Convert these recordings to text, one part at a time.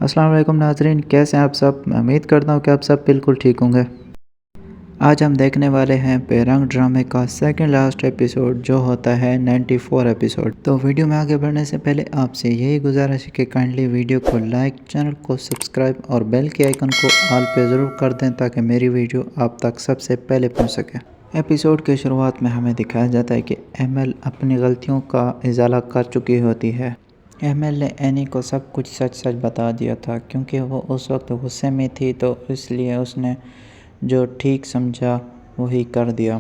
السلام علیکم ناظرین، کیسے ہیں آپ سب؟ میں امید کرتا ہوں کہ آپ سب بالکل ٹھیک ہوں گے۔ آج ہم دیکھنے والے ہیں بے رنگ ڈرامے کا سیکنڈ لاسٹ ایپیسوڈ، جو ہوتا ہے 94 ایپیسوڈ۔ تو ویڈیو میں آگے بڑھنے سے پہلے آپ سے یہی گزارش ہے کہ کائنڈلی ویڈیو کو لائک، چینل کو سبسکرائب اور بیل کے آئیکن کو آل پہ ضرور کر دیں تاکہ میری ویڈیو آپ تک سب سے پہلے پہنچ سکے۔ ایپیسوڈ کی شروعات میں ہمیں دکھایا جاتا ہے کہ ایمل اپنی غلطیوں کا ازالہ کر چکی ہوتی ہے۔ ایمل نے اینی کو سب کچھ سچ بتا دیا تھا کیونکہ وہ اس وقت غصے میں تھی، تو اس لیے اس نے جو ٹھیک سمجھا وہی کر دیا۔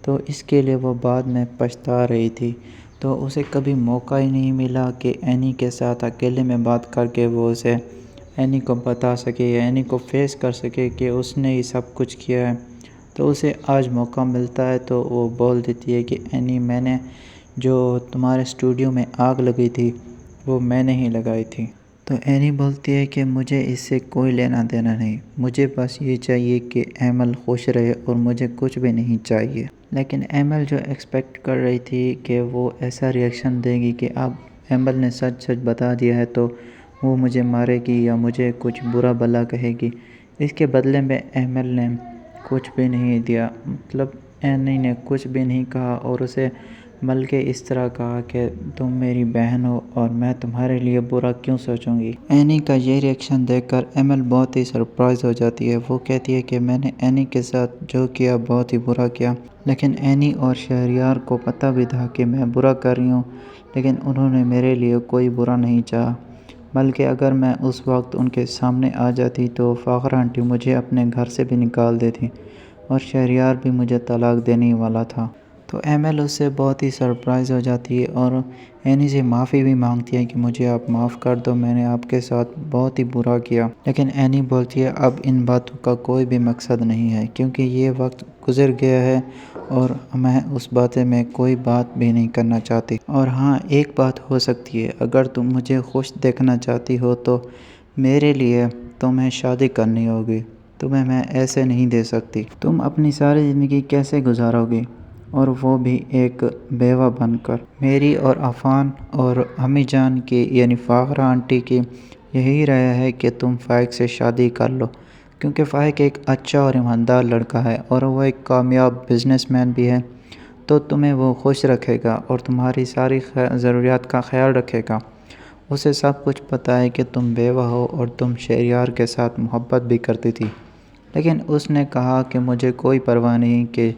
تو اس کے لیے وہ بعد میں پچھتا رہی تھی، تو اسے کبھی موقع ہی نہیں ملا کہ اینی کے ساتھ اکیلے میں بات کر کے وہ اسے اینی کو بتا سکے یا اینی کو فیس کر سکے کہ اس نے ہی سب کچھ کیا ہے۔ تو اسے آج موقع ملتا ہے تو وہ بول دیتی ہے کہ اینی، میں نے جو تمہارے اسٹوڈیو میں آگ لگی تھی وہ میں نے ہی لگائی تھی۔ تو اینی بولتی ہے کہ مجھے اس سے کوئی لینا دینا نہیں، مجھے بس یہ چاہیے کہ ایمل خوش رہے اور مجھے کچھ بھی نہیں چاہیے۔ لیکن ایمل جو ایکسپیکٹ کر رہی تھی کہ وہ ایسا ریئیکشن دے گی کہ اب ایمل نے سچ بتا دیا ہے تو وہ مجھے مارے گی یا مجھے کچھ برا بھلا کہے گی۔ اس کے بدلے میں ایمل نے کچھ بھی نہیں دیا، مطلب اینی نے کچھ بھی نہیں کہا اور اسے بلکہ اس طرح کہا کہ تم میری بہن ہو اور میں تمہارے لیے برا کیوں سوچوں گی۔ اینی کا یہ ریئیکشن دیکھ کر ایمل بہت ہی سرپرائز ہو جاتی ہے۔ وہ کہتی ہے کہ میں نے اینی کے ساتھ جو کیا بہت ہی برا کیا، لیکن اینی اور شہریار کو پتہ بھی تھا کہ میں برا کر رہی ہوں، لیکن انہوں نے میرے لیے کوئی برا نہیں چاہا، بلکہ اگر میں اس وقت ان کے سامنے آ جاتی تو فاخر آنٹی مجھے اپنے گھر سے بھی نکال دیتی اور شہریار بھی مجھے طلاق دینے والا تھا۔ تو ایمل اس سے بہت ہی سرپرائز ہو جاتی ہے اور اینی سے معافی بھی مانگتی ہے کہ مجھے آپ معاف کر دو، میں نے آپ کے ساتھ بہت ہی برا کیا۔ لیکن اینی بولتی ہے اب ان باتوں کا کوئی بھی مقصد نہیں ہے کیونکہ یہ وقت گزر گیا ہے اور میں اس بارے میں کوئی بات بھی نہیں کرنا چاہتی۔ اور ہاں، ایک بات ہو سکتی ہے، اگر تم مجھے خوش دیکھنا چاہتی ہو تو میرے لیے تمہیں شادی کرنی ہوگی، تمہیں میں ایسے نہیں دے سکتی۔ تم اپنی ساری زندگی کیسے گزارو گی، اور وہ بھی ایک بیوہ بن کر؟ میری اور عفان اور امی جان کی یعنی فاخرہ آنٹی کی یہی رائے ہے کہ تم فائق سے شادی کر لو، کیونکہ فائق ایک اچھا اور ایماندار لڑکا ہے اور وہ ایک کامیاب بزنس مین بھی ہے، تو تمہیں وہ خوش رکھے گا اور تمہاری ساری ضروریات کا خیال رکھے گا۔ اسے سب کچھ پتہ ہے کہ تم بیوہ ہو اور تم شہریار کے ساتھ محبت بھی کرتی تھی، لیکن اس نے کہا کہ مجھے کوئی پرواہ نہیں کہ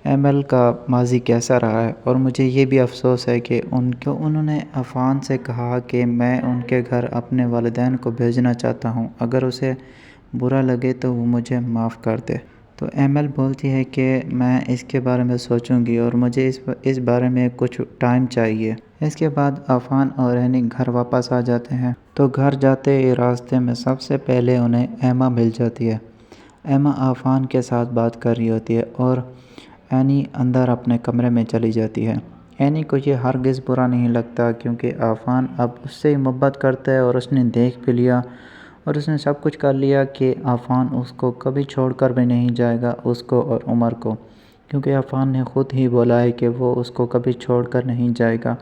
ایمل کا ماضی کیسا رہا ہے، اور مجھے یہ بھی افسوس ہے کہ انہوں نے عفان سے کہا کہ میں ان کے گھر اپنے والدین کو بھیجنا چاہتا ہوں، اگر اسے برا لگے تو وہ مجھے معاف کر دے۔ تو ایمل بولتی ہے کہ میں اس کے بارے میں سوچوں گی اور مجھے اس بارے میں کچھ ٹائم چاہیے۔ اس کے بعد عفان اور اینی گھر واپس آ جاتے ہیں، تو گھر جاتے ہی راستے میں سب سے پہلے انہیں ایما مل جاتی ہے۔ ایما عفان کے ساتھ بات کر رہی ہوتی ہے اور اینی اندر اپنے کمرے میں چلی جاتی ہے۔ اینی کو یہ ہرگز برا نہیں لگتا کیونکہ عفان اب اس سے ہی محبت کرتا ہے اور اس نے دیکھ بھی لیا اور اس نے سب کچھ کر لیا کہ عفان اس کو کبھی چھوڑ کر بھی نہیں جائے گا، اس کو اور عمر کو، کیونکہ عفان نے خود ہی بولا ہے کہ وہ اس کو کبھی چھوڑ کر نہیں جائے گا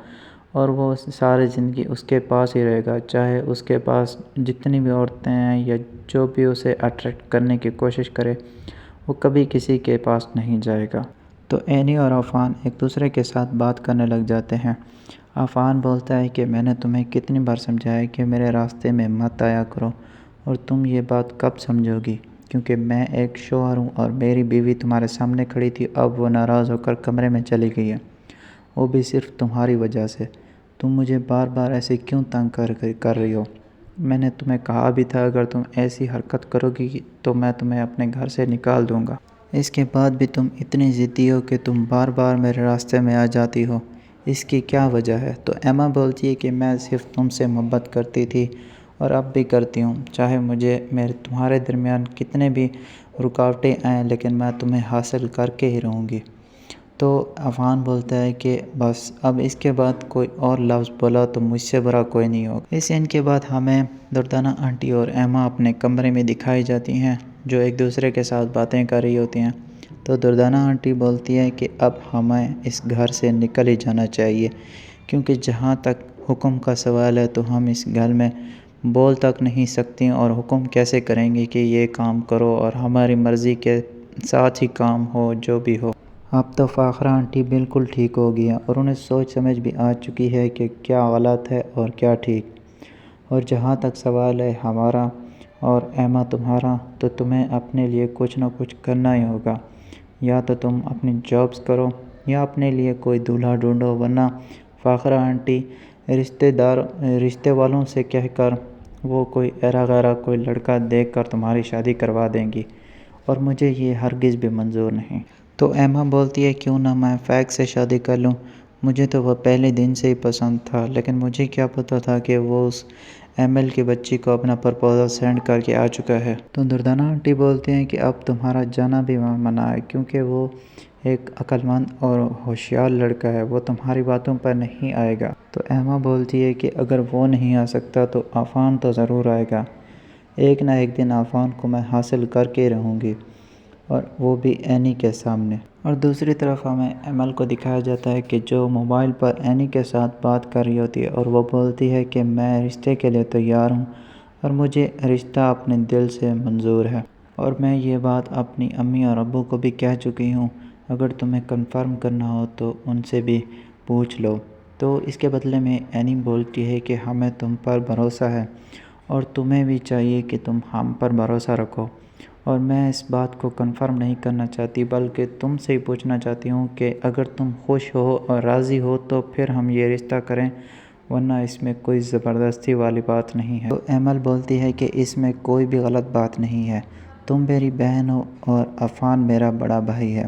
اور وہ ساری زندگی اس کے پاس ہی رہے گا، چاہے اس کے پاس جتنی بھی عورتیں ہیں یا جو بھی اسے اٹریکٹ کرنے کی کوشش کرے، وہ کبھی کسی کے پاس نہیں جائے گا۔ تو اینی اور عفان ایک دوسرے کے ساتھ بات کرنے لگ جاتے ہیں۔ عفان بولتا ہے کہ میں نے تمہیں کتنی بار سمجھایا کہ میرے راستے میں مت آیا کرو، اور تم یہ بات کب سمجھو گی، کیونکہ میں ایک شوہر ہوں اور میری بیوی تمہارے سامنے کھڑی تھی، اب وہ ناراض ہو کر کمرے میں چلی گئی ہے، وہ بھی صرف تمہاری وجہ سے۔ تم مجھے بار بار ایسے کیوں تنگ کر رہی ہو؟ میں نے تمہیں کہا بھی تھا اگر تم ایسی حرکت کرو گی تو میں تمہیں اپنے گھر سے نکال دوں گا۔ اس کے بعد بھی تم اتنی ضدی ہو کہ تم بار بار میرے راستے میں آ جاتی ہو، اس کی کیا وجہ ہے؟ تو ایما بولتی ہے کہ میں صرف تم سے محبت کرتی تھی اور اب بھی کرتی ہوں، چاہے تمہارے درمیان کتنے بھی رکاوٹیں آئیں، لیکن میں تمہیں حاصل کر کے ہی رہوں گی۔ تو عفان بولتا ہے کہ بس اب اس کے بعد کوئی اور لفظ بولا تو مجھ سے برا کوئی نہیں ہوگا۔ اس سین کے بعد ہمیں دردانہ آنٹی اور ایما اپنے کمرے میں دکھائی جاتی ہیں، جو ایک دوسرے کے ساتھ باتیں کر رہی ہوتی ہیں۔ تو دردانہ آنٹی بولتی ہے کہ اب ہمیں اس گھر سے نکل ہی جانا چاہیے، کیونکہ جہاں تک حکم کا سوال ہے تو ہم اس گھر میں بول تک نہیں سکتی اور حکم کیسے کریں گی کہ یہ کام کرو اور ہماری مرضی کے ساتھ ہی کام ہو جو بھی ہو۔ اب تو فاخرہ آنٹی بالکل ٹھیک ہو گیا اور انہیں سوچ سمجھ بھی آ چکی ہے کہ کیا غلط ہے اور کیا ٹھیک۔ اور جہاں تک سوال ہے ہمارا اور ایما تمہارا، تو تمہیں اپنے لیے کچھ نہ کچھ کرنا ہی ہوگا۔ یا تو تم اپنی جابس کرو یا اپنے لیے کوئی دولہا ڈھونڈو، ورنہ فاخرہ آنٹی رشتے والوں سے کہہ کر وہ کوئی ایرا غیرا کوئی لڑکا دیکھ کر تمہاری شادی کروا دیں گی، اور مجھے یہ ہرگز بھی منظور نہیں۔ تو ایما بولتی ہے کیوں نہ میں فیک سے شادی کر لوں، مجھے تو وہ پہلے دن سے ہی پسند تھا، لیکن مجھے کیا پتہ تھا کہ وہ اس ایم ایل کی بچی کو اپنا پرپوزل سینڈ کر کے آ چکا ہے۔ تو دردانہ آنٹی بولتے ہیں کہ اب تمہارا جانا بھی منع ہے، کیونکہ وہ ایک عقل مند اور ہوشیار لڑکا ہے، وہ تمہاری باتوں پر نہیں آئے گا۔ تو ایما بولتی ہے کہ اگر وہ نہیں آ سکتا تو عفان تو ضرور آئے گا، ایک نہ ایک دن عفان کو میں حاصل کر کے رہوں گی، اور وہ بھی اینی کے سامنے۔ اور دوسری طرف ہمیں ایمل کو دکھایا جاتا ہے کہ جو موبائل پر اینی کے ساتھ بات کر رہی ہوتی ہے، اور وہ بولتی ہے کہ میں رشتے کے لیے تیار ہوں اور مجھے رشتہ اپنے دل سے منظور ہے، اور میں یہ بات اپنی امی اور ابو کو بھی کہہ چکی ہوں، اگر تمہیں کنفرم کرنا ہو تو ان سے بھی پوچھ لو۔ تو اس کے بدلے میں اینی بولتی ہے کہ ہمیں تم پر بھروسہ ہے اور تمہیں بھی چاہیے کہ تم ہم پر بھروسہ رکھو، اور میں اس بات کو کنفرم نہیں کرنا چاہتی بلکہ تم سے ہی پوچھنا چاہتی ہوں کہ اگر تم خوش ہو اور راضی ہو تو پھر ہم یہ رشتہ کریں، ورنہ اس میں کوئی زبردستی والی بات نہیں ہے۔ تو ایمل بولتی ہے کہ اس میں کوئی بھی غلط بات نہیں ہے، تم میری بہن ہو اور عفان میرا بڑا بھائی ہے،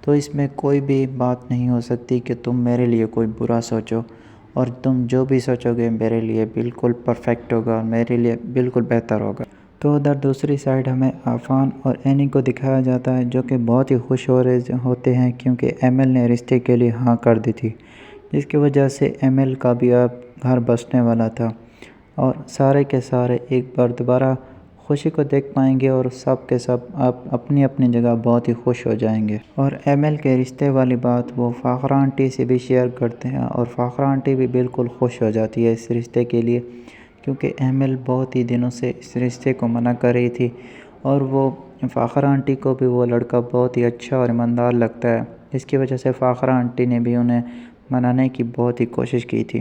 تو اس میں کوئی بھی بات نہیں ہو سکتی کہ تم میرے لیے کوئی برا سوچو، اور تم جو بھی سوچو گے میرے لیے بالکل پرفیکٹ ہوگا اور میرے لیے بالکل بہتر ہوگا۔ تو ادھر دوسری سائڈ ہمیں عفان اور اینی کو دکھایا جاتا ہے جو کہ بہت ہی خوش ہوتے ہیں، کیونکہ ایم ایل نے رشتے کے لیے ہاں کر دی تھی، جس کی وجہ سے ایم ایل کا بھی اب گھر بسنے والا تھا، اور سارے کے سارے ایک بار دوبارہ خوشی کو دیکھ پائیں گے اور سب کے سب اپنی اپنی جگہ بہت ہی خوش ہو جائیں گے۔ اور ایم ایل کے رشتے والی بات وہ فاخرہ آنٹی سے بھی شیئر کرتے ہیں، اور فاخرہ آنٹی بھی بالکل خوش ہو جاتی ہے اس رشتے کے لیے، کیونکہ ایم ایل بہت ہی دنوں سے اس رشتے کو منع کر رہی تھی، اور وہ فاخرہ آنٹی کو بھی وہ لڑکا بہت ہی اچھا اور ایماندار لگتا ہے، جس کی وجہ سے فاخرہ آنٹی نے بھی انہیں منانے کی بہت ہی کوشش کی تھی۔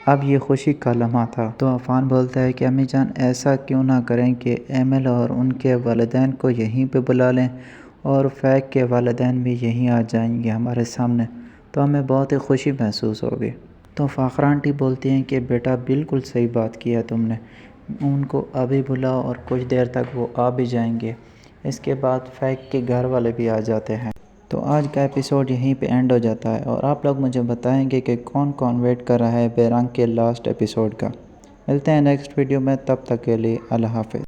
اب یہ خوشی کا لمحہ تھا۔ تو عفان بولتا ہے کہ امی جان ایسا کیوں نہ کریں کہ ایم ایل اور ان کے والدین کو یہیں پہ بلا لیں، اور فیک کے والدین بھی یہیں آ جائیں گے ہمارے سامنے، تو ہمیں بہت ہی خوشی محسوس ہوگی۔ تو فاخرہ آنٹی بولتی ہیں کہ بیٹا بالکل صحیح بات کی ہے تم نے، ان کو ابھی بلاؤ اور کچھ دیر تک وہ آ بھی جائیں گے، اس کے بعد فیک کے گھر والے بھی آ جاتے ہیں۔ تو آج کا ایپیسوڈ یہیں پہ اینڈ ہو جاتا ہے، اور آپ لوگ مجھے بتائیں گے کہ کون کون ویٹ کر رہا ہے بے رنگ کے لاسٹ ایپیسوڈ کا۔ ملتے ہیں نیکسٹ ویڈیو میں، تب تک کے لیے اللہ حافظ۔